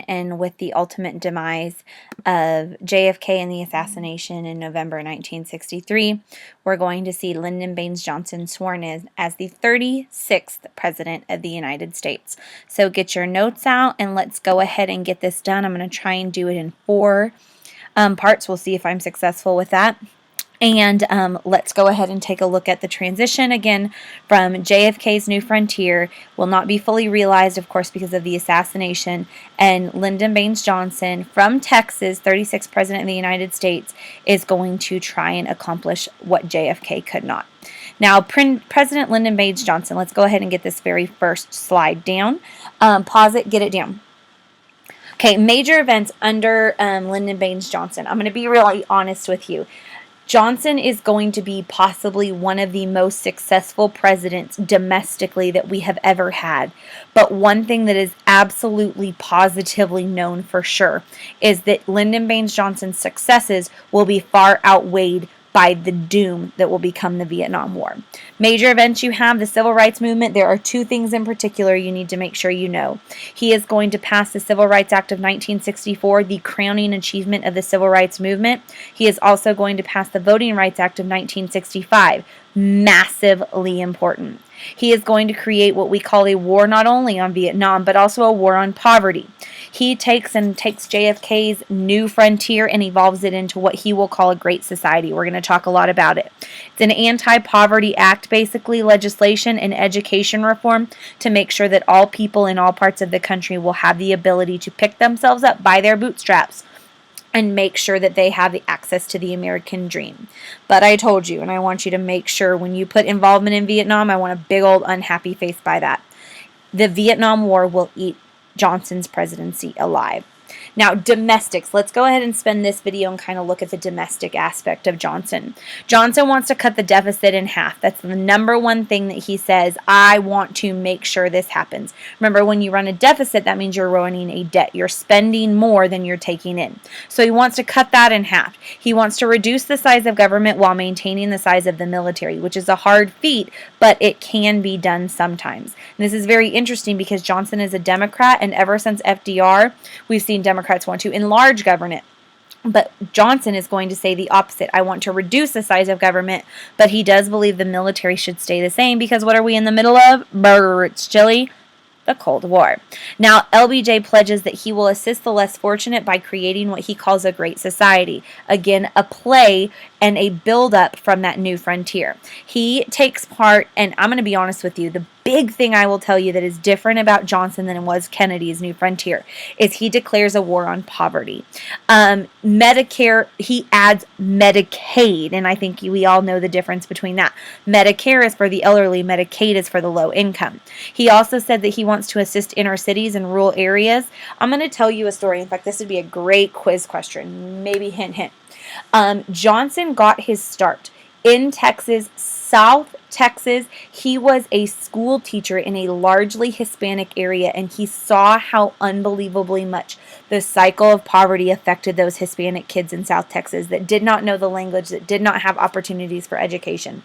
and with the ultimate demise of JFK and the assassination in November 1963, we're going to see Lyndon Baines Johnson sworn in as the 36th President of the United States. So get your notes out and let's go ahead and get this done. I'm going to try and do it in 4 parts. We'll see if I'm successful with that. And let's go ahead and take a look at the transition again from JFK's New Frontier. Will not be fully realized, of course, because of the assassination. And Lyndon Baines Johnson from Texas, 36th President of the United States, is going to try and accomplish what JFK could not. Now, President Lyndon Baines Johnson, let's go ahead and get this very first slide down. Pause it, get it down. Okay, major events under Lyndon Baines Johnson. I'm going to be really honest with you. Johnson is going to be possibly one of the most successful presidents domestically that we have ever had. But one thing that is absolutely positively known for sure is that Lyndon Baines Johnson's successes will be far outweighed by the doom that will become the Vietnam War. Major events you have, the Civil Rights Movement. There are 2 things in particular you need to make sure you know. He is going to pass the Civil Rights Act of 1964, the crowning achievement of the Civil Rights Movement. He is also going to pass the Voting Rights Act of 1965, massively important. He is going to create what we call a war not only on Vietnam, but also a war on poverty. He takes JFK's New Frontier and evolves it into what he will call a great society. We're going to talk a lot about it. It's an anti-poverty act, basically legislation and education reform to make sure that all people in all parts of the country will have the ability to pick themselves up by their bootstraps and make sure that they have the access to the American dream. But I told you, and I want you to make sure when you put involvement in Vietnam, I want a big old unhappy face by that. The Vietnam War will eat Johnson's presidency alive. Now, domestics. Let's go ahead and spend this video and kind of look at the domestic aspect of Johnson. Johnson wants to cut the deficit in half. That's the number one thing that he says, I want to make sure this happens. Remember, when you run a deficit, that means you're running a debt. You're spending more than you're taking in. So he wants to cut that in half. He wants to reduce the size of government while maintaining the size of the military, which is a hard feat, but it can be done sometimes. And this is very interesting because Johnson is a Democrat, and ever since FDR, we've seen Democrats want to enlarge government. But Johnson is going to say the opposite. I want to reduce the size of government, but he does believe the military should stay the same because what are we in the middle of? It's chilly. The Cold War. Now, LBJ pledges that he will assist the less fortunate by creating what he calls a great society. Again, a play and a build-up from that new frontier. He takes part, and I'm going to be honest with you, the big thing I will tell you that is different about Johnson than it was Kennedy's New Frontier is he declares a war on poverty. Medicare, he adds Medicaid, and I think we all know the difference between that. Medicare is for the elderly, Medicaid is for the low income. He also said that he wants to assist inner cities and rural areas. I'm going to tell you a story. In fact, this would be a great quiz question. Maybe hint, hint. Johnson got his start in Texas, South Texas. He was a school teacher in a largely Hispanic area, and he saw how unbelievably much the cycle of poverty affected those Hispanic kids in South Texas that did not know the language, that did not have opportunities for education.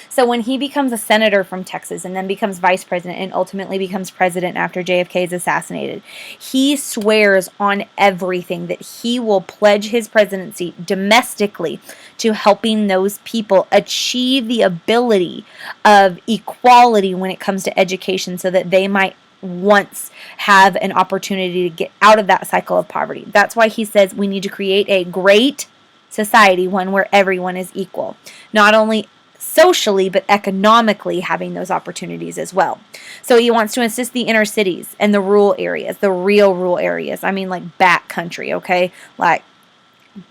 So when he becomes a senator from Texas and then becomes vice president and ultimately becomes president after JFK is assassinated, he swears on everything that he will pledge his presidency domestically to helping those people achieve the ability of equality when it comes to education so that they might once have an opportunity to get out of that cycle of poverty. That's why he says we need to create a great society, one where everyone is equal. Not only socially, but economically having those opportunities as well. So he wants to assist the inner cities and the rural areas, the real rural areas. I mean like back country, okay? Like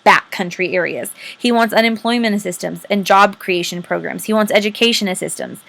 backcountry areas. He wants unemployment assistance and job creation programs. He wants education assistance.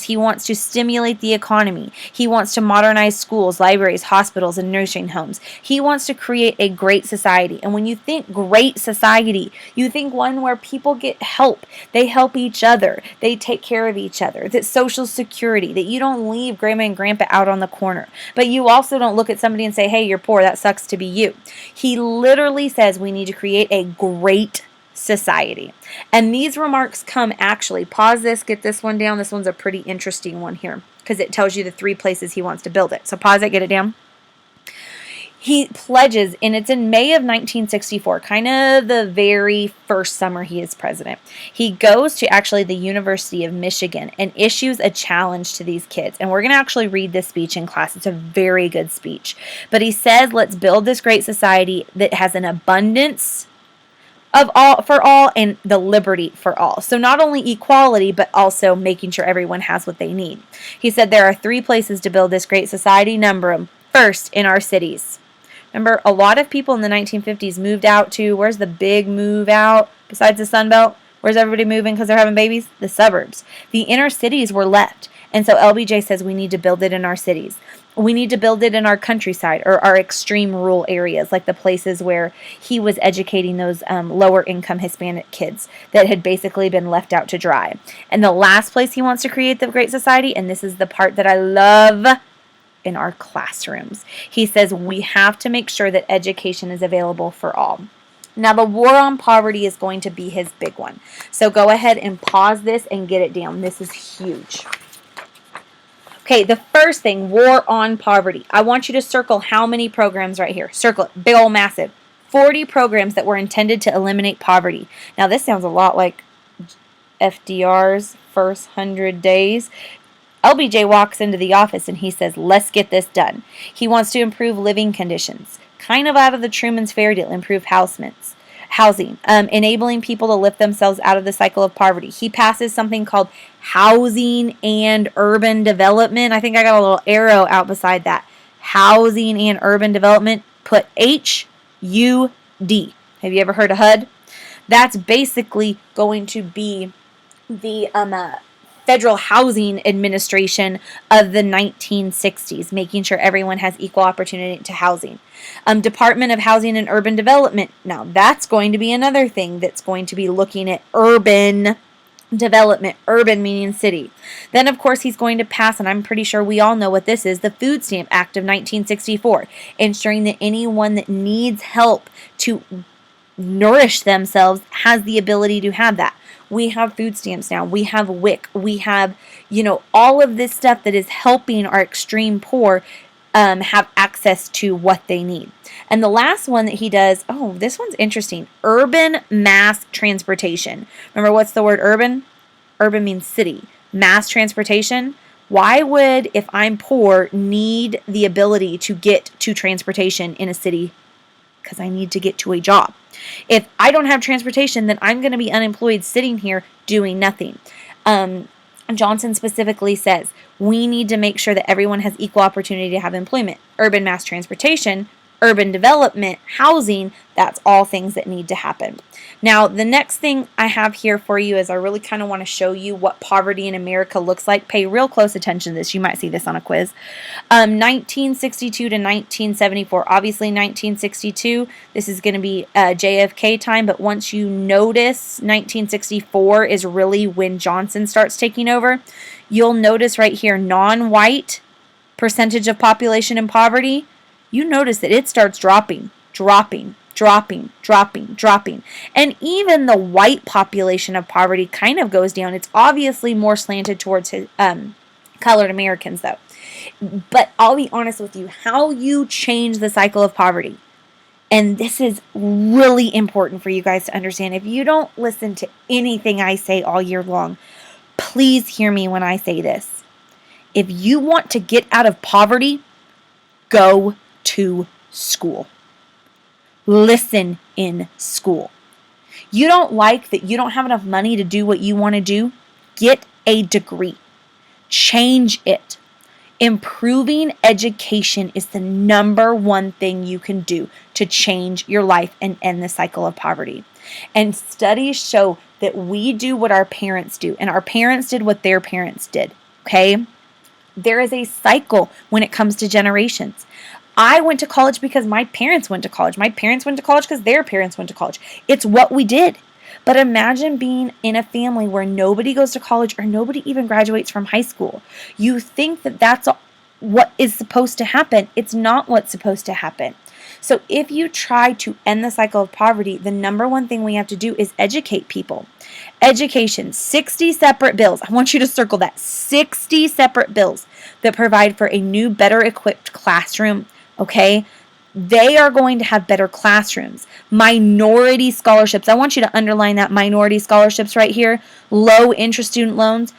He wants to stimulate the economy. He wants to modernize schools, libraries, hospitals, and nursing homes. He wants to create a great society. And when you think great society, you think one where people get help. They help each other. They take care of each other. That social security, that you don't leave grandma and grandpa out on the corner. But you also don't look at somebody and say, hey, you're poor. That sucks to be you. He literally says we need to create a great society. And these remarks come actually, pause this, get this one down. This one's a pretty interesting one here because it tells you the 3 places he wants to build it. So pause it, get it down. he pledges, and it's in May of 1964, kind of the very first summer he is president. He goes to actually the University of Michigan and issues a challenge to these kids. And we're going to actually read this speech in class. It's a very good speech. But he says, let's build this great society that has an abundance of all for all and the liberty for all. So not only equality, but also making sure everyone has what they need. He said there are 3 places to build this great society. Number them. First, in our cities. Remember, a lot of people in the 1950s moved out to, where's the big move out besides the Sun Belt? Where's everybody moving because they're having babies? The suburbs. The inner cities were left. And so LBJ says we need to build it in our cities. We need to build it in our countryside or our extreme rural areas, like the places where he was educating those lower income Hispanic kids that had basically been left out to dry. And the last place he wants to create the Great Society, and this is the part that I love, in our classrooms. He says we have to make sure that education is available for all. Now, the war on poverty is going to be his big one. So go ahead and pause this and get it down. This is huge. Okay, the first thing, war on poverty. I want you to circle how many programs right here. Circle it, big old massive. 40 programs that were intended to eliminate poverty. Now, this sounds a lot like FDR's first 100 days. LBJ walks into the office and he says, let's get this done. He wants to improve living conditions, kind of out of the Truman's fairy tale, improve housing, enabling people to lift themselves out of the cycle of poverty. He passes something called housing and urban development. I think I got a little arrow out beside that. Housing and urban development, put HUD. Have you ever heard of HUD? That's basically going to be the Federal Housing Administration of the 1960s, making sure everyone has equal opportunity to housing. Department of Housing and Urban Development. Now, that's going to be another thing that's going to be looking at urban development, urban meaning city. Then, of course, he's going to pass, and I'm pretty sure we all know what this is, the Food Stamp Act of 1964, ensuring that anyone that needs help to nourish themselves has the ability to have that. We have food stamps now. We have WIC. We have, all of this stuff that is helping our extreme poor have access to what they need. And the last one that he does, this one's interesting. Urban mass transportation. Remember, what's the word urban? Urban means city. Mass transportation. Why would, if I'm poor, need the ability to get to transportation in a city? Because I need to get to a job. If I don't have transportation, then I'm going to be unemployed sitting here doing nothing. Johnson specifically says we need to make sure that everyone has equal opportunity to have employment. Urban mass transportation, urban development, housing, that's all things that need to happen. Now, the next thing I have here for you is I really kind of want to show you what poverty in America looks like. Pay real close attention to this. You might see this on a quiz. 1962 to 1974. Obviously, 1962, this is going to be JFK time, but once you notice 1964 is really when Johnson starts taking over, you'll notice right here, non-white percentage of population in poverty, you notice that it starts dropping. And even the white population of poverty kind of goes down. It's obviously more slanted towards colored Americans, though. But I'll be honest with you, how you change the cycle of poverty, and this is really important for you guys to understand. If you don't listen to anything I say all year long, please hear me when I say this. If you want to get out of poverty, go to school. Listen in school. You don't like that you don't have enough money to do what you want to do? Get a degree. Change it. Improving education is the number one thing you can do to change your life and end the cycle of poverty. And studies show that we do what our parents do, and our parents did what their parents did, okay? There is a cycle when it comes to generations. I went to college because my parents went to college. My parents went to college because their parents went to college. It's what we did. But imagine being in a family where nobody goes to college or nobody even graduates from high school. You think that that's what is supposed to happen. It's not what's supposed to happen. So if you try to end the cycle of poverty, the number one thing we have to do is educate people. Education, 60 separate bills. I want you to circle that. 60 separate bills that provide for a new, better equipped classroom, okay? They are going to have better classrooms. Minority scholarships. I want you to underline that, minority scholarships right here. Low interest student loans.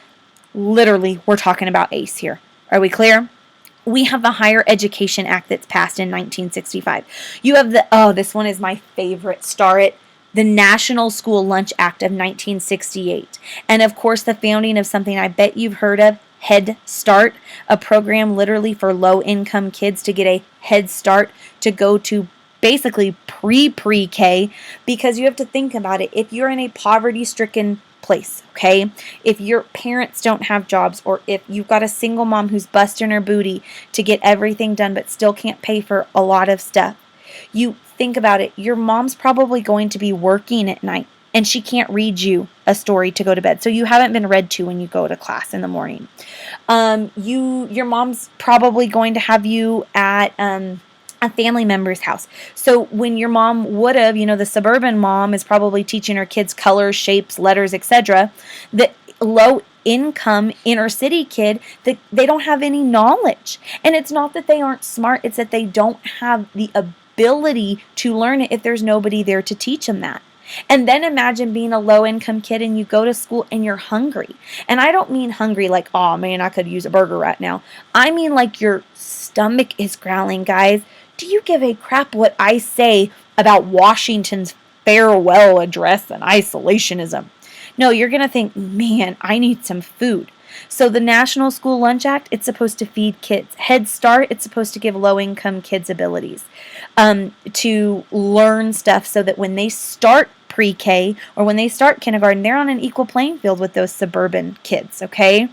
Literally, we're talking about ACE here. Are we clear? We have the Higher Education Act that's passed in 1965. You have this one is my favorite, star it, the National School Lunch Act of 1968. And of course, the founding of something I bet you've heard of, Head Start, a program literally for low-income kids to get a head start to go to basically pre-K, because you have to think about it. If you're in a poverty-stricken place, okay, if your parents don't have jobs, or if you've got a single mom who's busting her booty to get everything done but still can't pay for a lot of stuff, you think about it, your mom's probably going to be working at night and she can't read you a story to go to bed, so you haven't been read to when you go to class in the morning. Your mom's probably going to have you at a family member's house. So when your mom would have, the suburban mom is probably teaching her kids colors, shapes, letters, etc. The low income inner city kid, they don't have any knowledge. And it's not that they aren't smart, it's that they don't have the ability to learn it if there's nobody there to teach them that. And then imagine being a low-income kid and you go to school and you're hungry. And I don't mean hungry like, oh man, I could use a burger right now. I mean like your stomach is growling, guys. Do you give a crap what I say about Washington's farewell address and isolationism? No, you're going to think, man, I need some food. So the National School Lunch Act, it's supposed to feed kids. Head Start, it's supposed to give low-income kids abilities to learn stuff so that when they start pre-K or when they start kindergarten, they're on an equal playing field with those suburban kids, okay?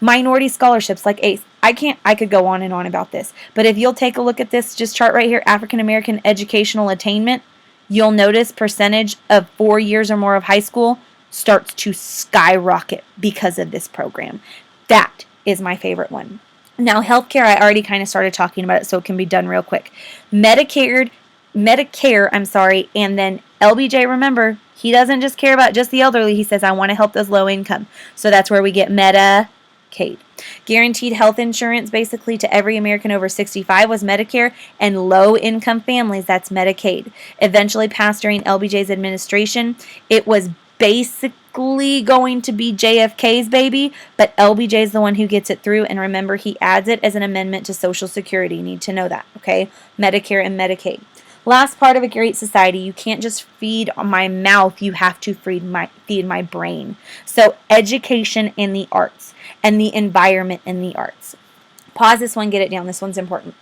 Minority scholarships like ACE. I could go on and on about this, but if you'll take a look at this just chart right here, African American educational attainment, you'll notice percentage of 4 years or more of high school starts to skyrocket because of this program. That is my favorite one. Now, healthcare, I already kind of started talking about it, so it can be done real quick. Medicare, and then LBJ, remember, he doesn't just care about just the elderly. He says, I want to help those low income. So that's where we get Medicaid. Guaranteed health insurance basically to every American over 65 was Medicare, and low-income families, that's Medicaid. Eventually passed during LBJ's administration. It was basically going to be JFK's baby, but LBJ is the one who gets it through, and remember, he adds it as an amendment to Social Security. You need to know that, okay? Medicare and Medicaid. Last part of a great society, you can't just feed my mouth, you have to feed my brain. So education in the arts and the environment in the arts. Pause this one, get it down. This one's important.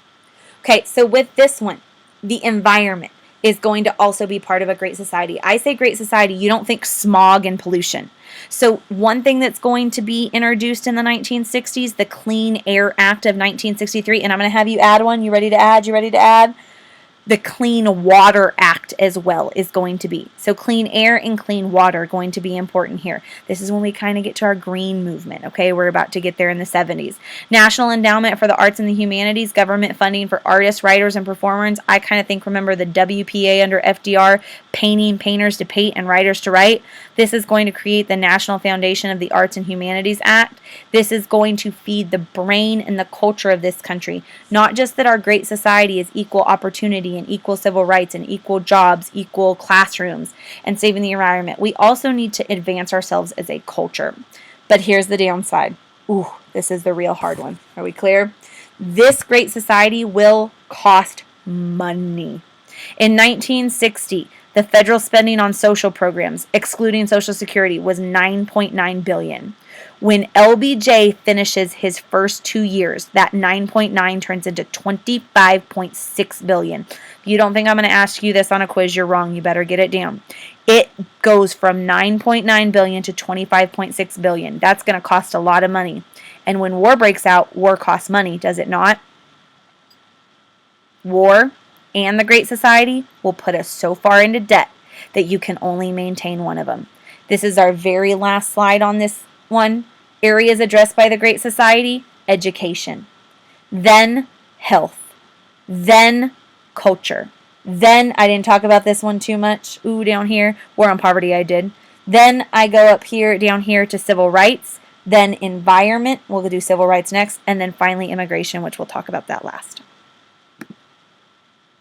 Okay, so with this one, the environment is going to also be part of a great society. I say great society, you don't think smog and pollution. So one thing that's going to be introduced in the 1960s, the Clean Air Act of 1963, and I'm going to have you add one. You ready to add? You ready to add? The Clean Water Act as well is going to be. So clean air and clean water are going to be important here. This is when we kind of get to our green movement, okay? We're about to get there in the 70s. National Endowment for the Arts and the Humanities, government funding for artists, writers, and performers. I kind of think, remember the WPA under FDR, painters to paint and writers to write. This is going to create the National Foundation of the Arts and Humanities Act. This is going to feed the brain and the culture of this country. Not just that our great society is equal opportunity and equal civil rights and equal jobs, equal classrooms, and saving the environment. We also need to advance ourselves as a culture. But here's the downside. Ooh, this is the real hard one. Are we clear? This great society will cost money. In 1960, the federal spending on social programs, excluding Social Security, was $9.9 billion. When LBJ finishes his first 2 years, that 9.9 turns into $25.6 billion. If you don't think I'm going to ask you this on a quiz, you're wrong. You better get it down. It goes from $9.9 billion to $25.6 billion. That's going to cost a lot of money. And when war breaks out, war costs money, does it not? War and the Great Society will put us so far into debt that you can only maintain one of them. This is our very last slide on this one. Areas addressed by the Great Society: education, then health, then culture, then, I didn't talk about this one too much, down here, war on poverty I did. Then I go up here, down here to civil rights, then environment, we'll do civil rights next, and then finally immigration, which we'll talk about that last.